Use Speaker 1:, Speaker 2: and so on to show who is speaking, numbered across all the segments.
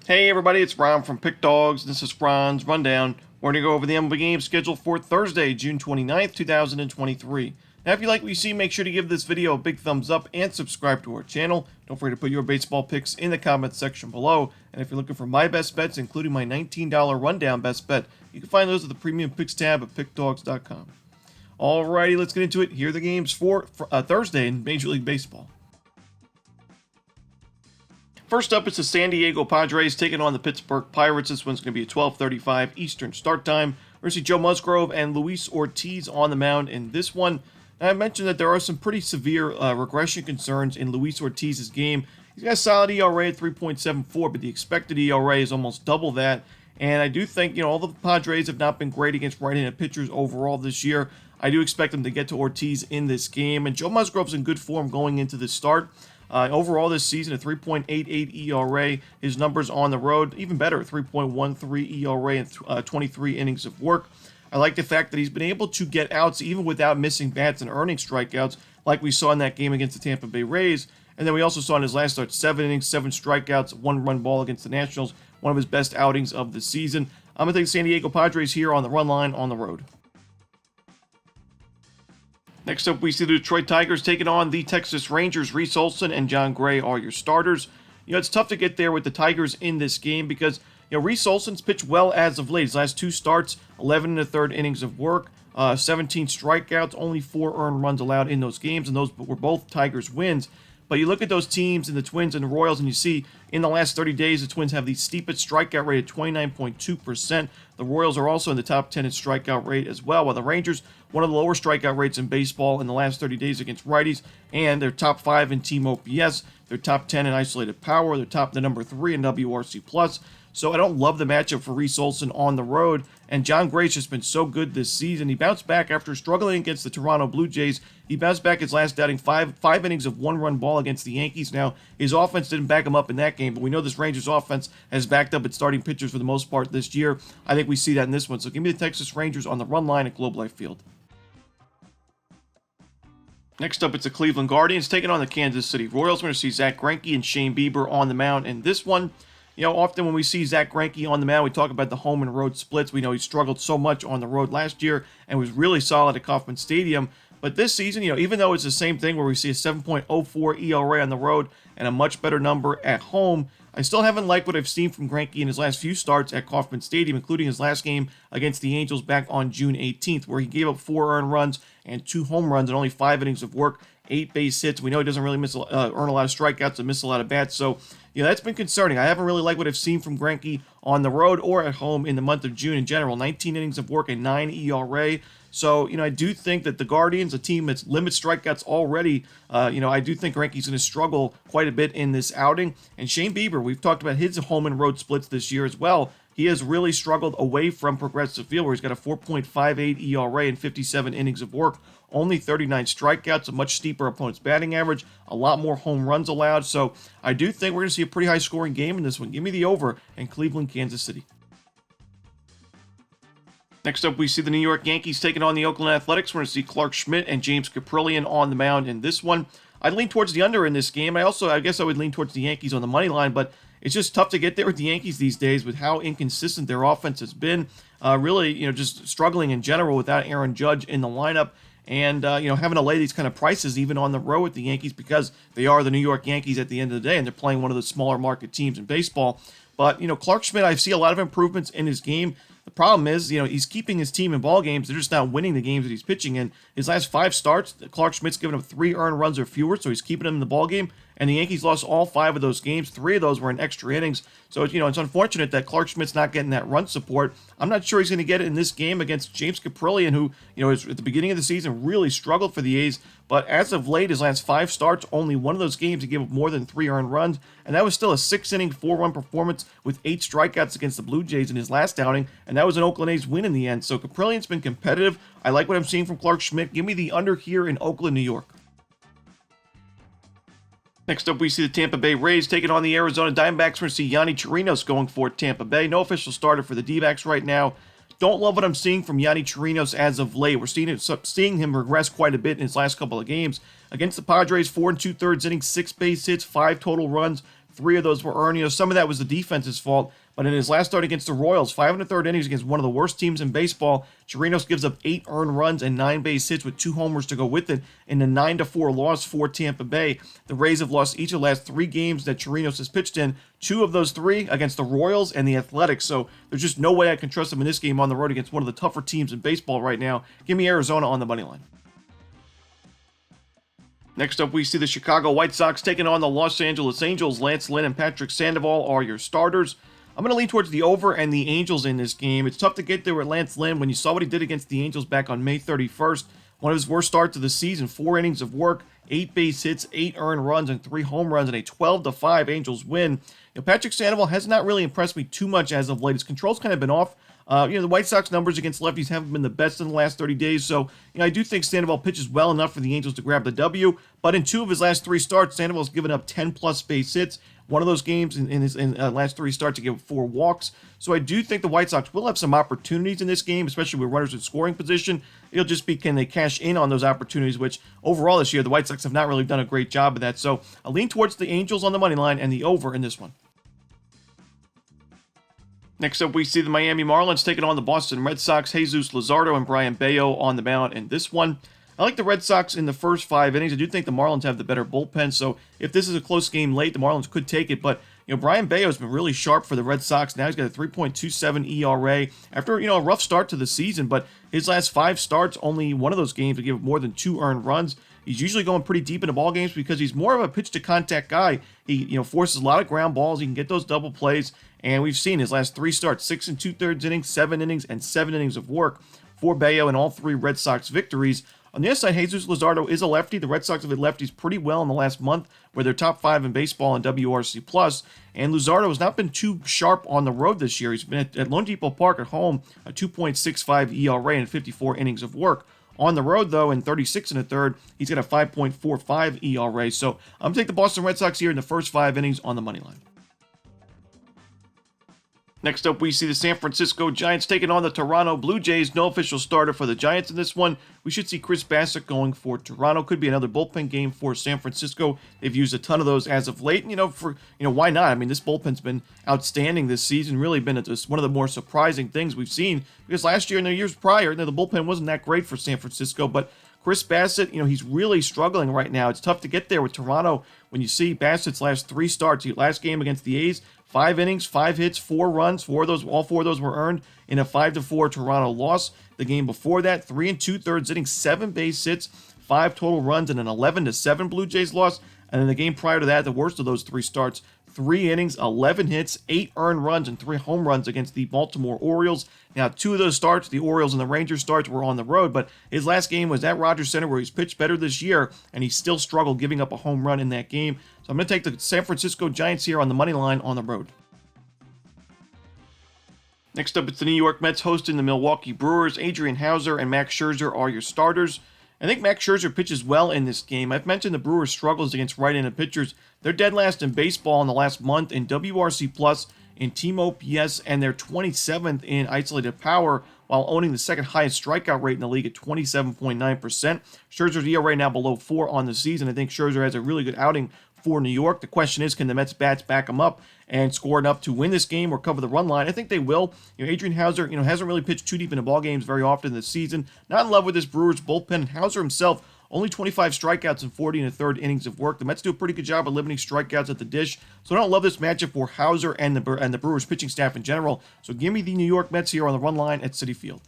Speaker 1: Hey everybody, it's Ron from Pick Dawgz. This is Ron's Rundown. We're going to go over the MLB games scheduled for Thursday, June 29th, 2023. Now, if you like what you see, make sure to give this video a big thumbs up and subscribe to our channel. Don't forget to put your baseball picks in the comments section below. And if you're looking for my best bets, including my $19 rundown best bet, you can find those at the Premium Picks tab at pickdawgz.com. Alrighty, let's get into it. Here are the games for Thursday in Major League Baseball. First up, it's the San Diego Padres taking on the Pittsburgh Pirates. This one's going to be a 12:35 Eastern start time. We're going to see Joe Musgrove and Luis Ortiz on the mound in this one. Now, I mentioned that there are some pretty severe regression concerns in Luis Ortiz's game. He's got a solid ERA at 3.74, but the expected ERA is almost double that. And I do think, although the Padres have not been great against right-handed pitchers overall this year, I do expect them to get to Ortiz in this game. And Joe Musgrove's in good form going into the start. Overall this season, a 3.88 ERA. His numbers on the road, even better, 3.13 ERA and 23 innings of work. I like the fact that he's been able to get outs even without missing bats and earning strikeouts, like we saw in that game against the Tampa Bay Rays. And then we also saw in his last start, 7 innings, 7 strikeouts, 1 run ball against the Nationals, one of his best outings of the season. I'm going to take San Diego Padres here on the run line on the road. Next up, we see the Detroit Tigers taking on the Texas Rangers. Reese Olson and John Gray are your starters. It's tough to get there with the Tigers in this game because, Reese Olson's pitched well as of late. His last 2 starts, 11 1/3 innings of work, 17 strikeouts, only 4 earned runs allowed in those games, and those were both Tigers wins. But you look at those teams and the Twins and the Royals, and you see in the last 30 days, the Twins have the steepest strikeout rate at 29.2%. The Royals are also in the top 10 in strikeout rate as well, while the Rangers, one of the lower strikeout rates in baseball in the last 30 days against righties, and they're top 5 in team OPS. They're top 10 in isolated power. They're the number 3 in WRC+. So I don't love the matchup for Reese Olson on the road. And John Gray's just been so good this season. He bounced back after struggling against the Toronto Blue Jays. He bounced back his last outing, five innings of 1-run ball against the Yankees. Now, his offense didn't back him up in that game, but we know this Rangers offense has backed up its starting pitchers for the most part this year. I think we see that in this one. So give me the Texas Rangers on the run line at Globe Life Field. Next up, it's the Cleveland Guardians taking on the Kansas City Royals. We're going to see Zach Greinke and Shane Bieber on the mound in this one. Often when we see Zach Greinke on the mound, we talk about the home and road splits. We know he struggled so much on the road last year and was really solid at Kauffman Stadium. But this season, even though it's the same thing where we see a 7.04 ERA on the road and a much better number at home, I still haven't liked what I've seen from Greinke in his last few starts at Kauffman Stadium, including his last game against the Angels back on June 18th, where he gave up 4 earned runs and 2 home runs and only 5 innings of work, 8 base hits. We know he doesn't really earn a lot of strikeouts and miss a lot of bats, so that's been concerning. I haven't really liked what I've seen from Greinke on the road or at home in the month of June in general. 19 innings of work and 9 ERA. So, I do think that the Guardians, a team that's limits strikeouts already, I do think Greinke's going to struggle quite a bit in this outing. And Shane Bieber, we've talked about his home and road splits this year as well. He has really struggled away from Progressive Field, where he's got a 4.58 ERA and 57 innings of work, only 39 strikeouts, a much steeper opponent's batting average, a lot more home runs allowed. So I do think we're going to see a pretty high-scoring game in this one. Give me the over in Cleveland, Kansas City. Next up, we see the New York Yankees taking on the Oakland Athletics. We're going to see Clark Schmidt and James Kaprielian on the mound in this one. I'd lean towards the under in this game. I guess I would lean towards the Yankees on the money line, but it's just tough to get there with the Yankees these days with how inconsistent their offense has been. Really, just struggling in general without Aaron Judge in the lineup. And, having to lay these kind of prices even on the road with the Yankees because they are the New York Yankees at the end of the day, and they're playing one of the smaller market teams in baseball. But, Clark Schmidt, I see a lot of improvements in his game. The problem is, he's keeping his team in ball games. They're just not winning the games that he's pitching in. His last 5 starts, Clark Schmidt's given up 3 earned runs or fewer, so he's keeping them in the ball game. And the Yankees lost all 5 of those games. 3 of those were in extra innings. So, it's unfortunate that Clark Schmidt's not getting that run support. I'm not sure he's going to get it in this game against James Kaprielian, who, is at the beginning of the season really struggled for the A's. But as of late, his last 5 starts, only one of those games he gave up more than 3 earned runs. And that was still a 6-inning, 4-run performance with 8 strikeouts against the Blue Jays in his last outing. And that was an Oakland A's win in the end. So Kaprielian's been competitive. I like what I'm seeing from Clark Schmidt. Give me the under here in Oakland, New York. Next up, we see the Tampa Bay Rays taking on the Arizona Diamondbacks. We're going to see Yonny Chirinos going for Tampa Bay. No official starter for the D-backs right now. Don't love what I'm seeing from Yonny Chirinos as of late. We're seeing him regress quite a bit in his last couple of games. Against the Padres, 4 2/3 innings, 6 base hits, 5 total runs, 3 of those were earned. Some of that was the defense's fault, but in his last start against the Royals, 5 1/3 innings against one of the worst teams in baseball, Chirinos gives up 8 earned runs and 9 base hits with 2 homers to go with it in the 9-4 loss for Tampa Bay. The Rays have lost each of the last 3 games that Chirinos has pitched in, 2 of those 3 against the Royals and the Athletics, so there's just no way I can trust him in this game on the road against one of the tougher teams in baseball right now. Give me Arizona on the money line. Next up, we see the Chicago White Sox taking on the Los Angeles Angels. Lance Lynn and Patrick Sandoval are your starters. I'm going to lean towards the over and the Angels in this game. It's tough to get there with Lance Lynn when you saw what he did against the Angels back on May 31st. One of his worst starts of the season, 4 innings of work, 8 base hits, 8 earned runs, and 3 home runs, and a 12-5 Angels win. Patrick Sandoval has not really impressed me too much as of late. His control's kind of been off. The White Sox numbers against lefties haven't been the best in the last 30 days, so I do think Sandoval pitches well enough for the Angels to grab the W, but in 2 of his last 3 starts, Sandoval's given up 10-plus base hits. One of those games in his last 3 starts, he gave 4 walks, so I do think the White Sox will have some opportunities in this game, especially with runners in scoring position. It'll just be, can they cash in on those opportunities, which overall this year, the White Sox have not really done a great job of that, so I'll lean towards the Angels on the money line and the over in this one. Next up, we see the Miami Marlins taking on the Boston Red Sox. Jesus Luzardo and Brian Bayo on the mound in this one. I like the Red Sox in the first 5 innings. I do think the Marlins have the better bullpen, so if this is a close game late, the Marlins could take it, but Brian Bayo has been really sharp for the Red Sox. Now he's got a 3.27 ERA after, a rough start to the season, but his last 5 starts, only one of those games to give more than 2 earned runs. He's usually going pretty deep into ball games because he's more of a pitch-to-contact guy. He, forces a lot of ground balls. He can get those double plays, and we've seen his last 3 starts, 6 2/3 innings, 7 innings, and 7 innings of work for Bayo in all 3 Red Sox victories. On the other side, Jesus Luzardo is a lefty. The Red Sox have hit lefties pretty well in the last month, where they're top 5 in baseball in WRC+, and Luzardo has not been too sharp on the road this year. He's been at Lone Depot Park at home, a 2.65 ERA and 54 innings of work. On the road, though, in 36 1/3, he's got a 5.45 ERA. So I'm going to take the Boston Red Sox here in the first 5 innings on the money line. Next up, we see the San Francisco Giants taking on the Toronto Blue Jays. No official starter for the Giants in this one. We should see Chris Bassett going for Toronto. Could be another bullpen game for San Francisco. They've used a ton of those as of late. Why not? I mean, this bullpen's been outstanding this season. Really been one of the more surprising things we've seen. Because last year and the years prior, the bullpen wasn't that great for San Francisco. But Chris Bassett, he's really struggling right now. It's tough to get there with Toronto. When you see Bassett's last 3 starts, last game against the A's, 5 innings, 5 hits, 4 runs. All 4 of those were earned in a 5-4 Toronto loss. The game before that, 3 2/3 innings, 7 base hits, 5 total runs, and an 11-7 Blue Jays loss. And then the game prior to that, the worst of those 3 starts, 3 innings, 11 hits, 8 earned runs, and 3 home runs against the Baltimore Orioles. Now, 2 of those starts, the Orioles and the Rangers starts, were on the road, but his last game was at Rogers Center, where he's pitched better this year, and he still struggled giving up a home run in that game. So I'm going to take the San Francisco Giants here on the money line on the road. Next up, it's the New York Mets hosting the Milwaukee Brewers. Adrian Hauser and Max Scherzer are your starters. I think Max Scherzer pitches well in this game. I've mentioned the Brewers' struggles against right-handed pitchers. They're dead last in baseball in the last month in WRC+, in team OPS, and they're 27th in isolated power, while owning the second highest strikeout rate in the league at 27.9%. Scherzer's ERA now below 4 on the season. I think Scherzer has a really good outing for New York. The question is, can the Mets bats back him up and score enough to win this game or cover the run line? I think they will. Adrian Hauser, hasn't really pitched too deep into ball games very often this season. Not in love with this Brewers bullpen. Hauser himself, only 25 strikeouts in 40 1/3 innings of work. The Mets do a pretty good job of limiting strikeouts at the dish. So I don't love this matchup for Hauser and the Brewers pitching staff in general. So give me the New York Mets here on the run line at Citi Field.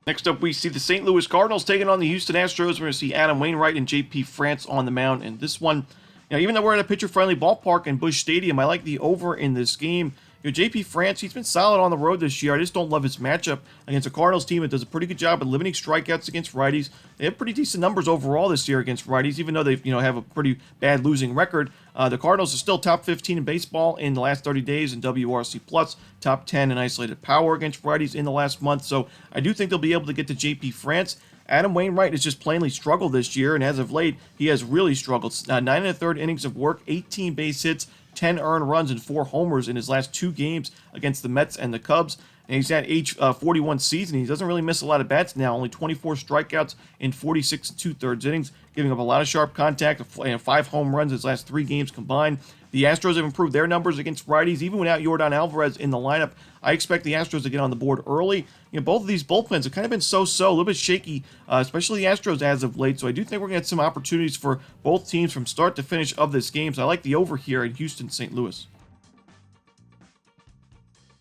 Speaker 1: Next up, we see the St. Louis Cardinals taking on the Houston Astros. We're going to see Adam Wainwright and J.P. France on the mound in this one. Even though we're at a pitcher-friendly ballpark in Busch Stadium, I like the over in this game. J.P. France, he's been solid on the road this year. I just don't love his matchup against a Cardinals team that does a pretty good job of limiting strikeouts against righties. They have pretty decent numbers overall this year against righties, even though they have a pretty bad losing record. The Cardinals are still top 15 in baseball in the last 30 days in WRC+, top 10 in isolated power against righties in the last month. So I do think they'll be able to get to J.P. France. Adam Wainwright has just plainly struggled this year, and as of late, he has really struggled. 9 1/3 innings of work, 18 base hits, 10 earned runs, and 4 homers in his last 2 games against the Mets and the Cubs. and he's at age 41 season. He doesn't really miss a lot of bats now, only 24 strikeouts in 46 2/3 innings, giving up a lot of sharp contact, 5 home runs his last 3 games combined. The Astros have improved their numbers against righties, even without Yordan Alvarez in the lineup. I expect the Astros to get on the board early. Both of these bullpens have kind of been so-so, a little bit shaky, especially the Astros as of late. So I do think we're going to get some opportunities for both teams from start to finish of this game. So I like the over here in Houston, St. Louis.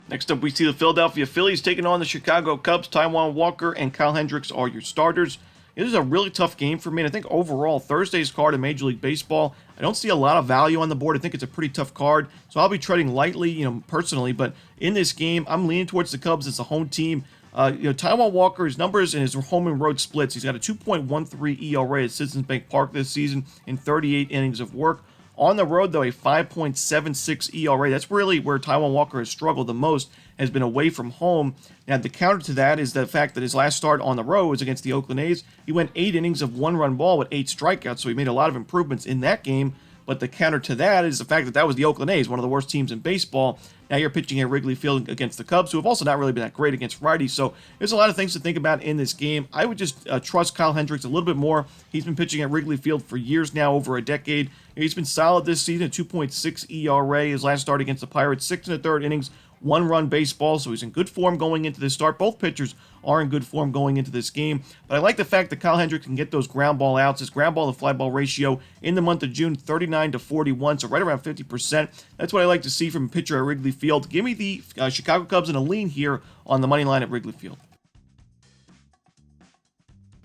Speaker 1: Next up, we see the Philadelphia Phillies taking on the Chicago Cubs. Taijuan Walker and Kyle Hendricks are your starters. This is a really tough game for me, and I think overall, Thursday's card in Major League Baseball, I don't see a lot of value on the board. I think it's a pretty tough card, so I'll be treading lightly, personally, but in this game, I'm leaning towards the Cubs as a home team. Taijuan Walker's numbers in his home and road splits, he's got a 2.13 ERA at Citizens Bank Park this season in 38 innings of work. On the road, though, a 5.76 ERA. That's really where Taijuan Walker has struggled the most, has been away from home. Now, the counter to that is the fact that his last start on the road was against the Oakland A's. He went 8 innings of 1-run ball with 8 strikeouts, so he made a lot of improvements in that game. But the counter to that is the fact that that was the Oakland A's, one of the worst teams in baseball. Now you're pitching at Wrigley Field against the Cubs, who have also not really been that great against righties. So there's a lot of things to think about in this game. I would just trust Kyle Hendricks a little bit more. He's been pitching at Wrigley Field for years now, over a decade. He's been solid this season, 2.6 ERA. His last start against the Pirates, 6 1/3 innings, 1-run baseball, so he's in good form going into this start. Both pitchers are in good form going into this game, but I like the fact that Kyle Hendricks can get those ground ball outs. His ground ball to fly ball ratio in the month of June, 39-41, so right around 50%. That's what I like to see from a pitcher at Wrigley Field. Give me the Chicago Cubs in a lean here on the money line at Wrigley Field.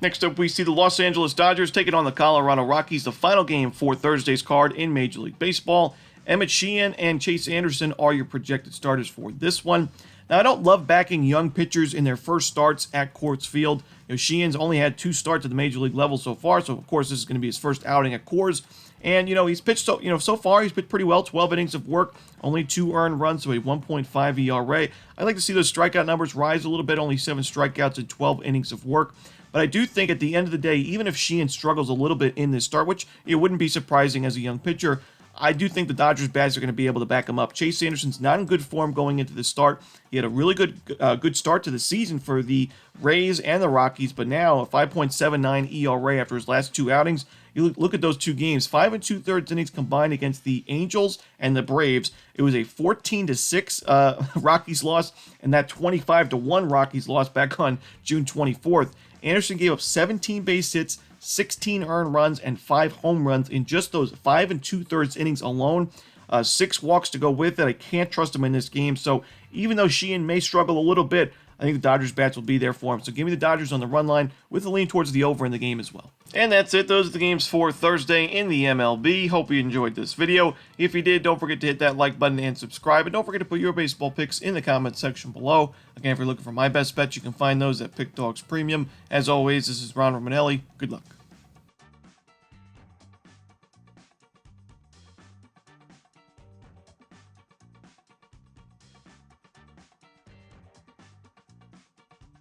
Speaker 1: Next up, we see the Los Angeles Dodgers taking on the Colorado Rockies, the final game for Thursday's card in Major League Baseball. Emmett Sheehan and Chase Anderson are your projected starters for this one. Now, I don't love backing young pitchers in their first starts at Coors Field. Sheehan's only had 2 starts at the Major League level so far, so of course this is going to be his first outing at Coors. And, he's pitched, so far he's pitched pretty well, 12 innings of work, only 2 earned runs, so a 1.5 ERA. I'd like to see those strikeout numbers rise a little bit, only 7 strikeouts and 12 innings of work. But I do think at the end of the day, even if Sheehan struggles a little bit in this start, which it wouldn't be surprising as a young pitcher, I do think the Dodgers bats are going to be able to back him up. Chase Anderson's not in good form going into the start. He had a really good start to the season for the Rays and the Rockies, but now a 5.79 ERA after his last 2 outings. You look at those 2 games, 5 2/3 innings combined against the Angels and the Braves. It was a 14-6 Rockies loss, and that 25-1 Rockies loss back on June 24th. Anderson gave up 17 base hits, 16 earned runs, and 5 home runs in just those 5 2/3 innings alone. 6 walks to go with it. I can't trust him in this game. So even though Sheehan may struggle a little bit, I think the Dodgers bats will be there for him. So give me the Dodgers on the run line with a lean towards the over in the game as well. And that's it. Those are the games for Thursday in the MLB. Hope you enjoyed this video. If you did, don't forget to hit that like button and subscribe. And don't forget to put your baseball picks in the comments section below. Again, if you're looking for my best bets, you can find those at Pick Dawgz Premium. As always, this is Ron Romanelli. Good luck.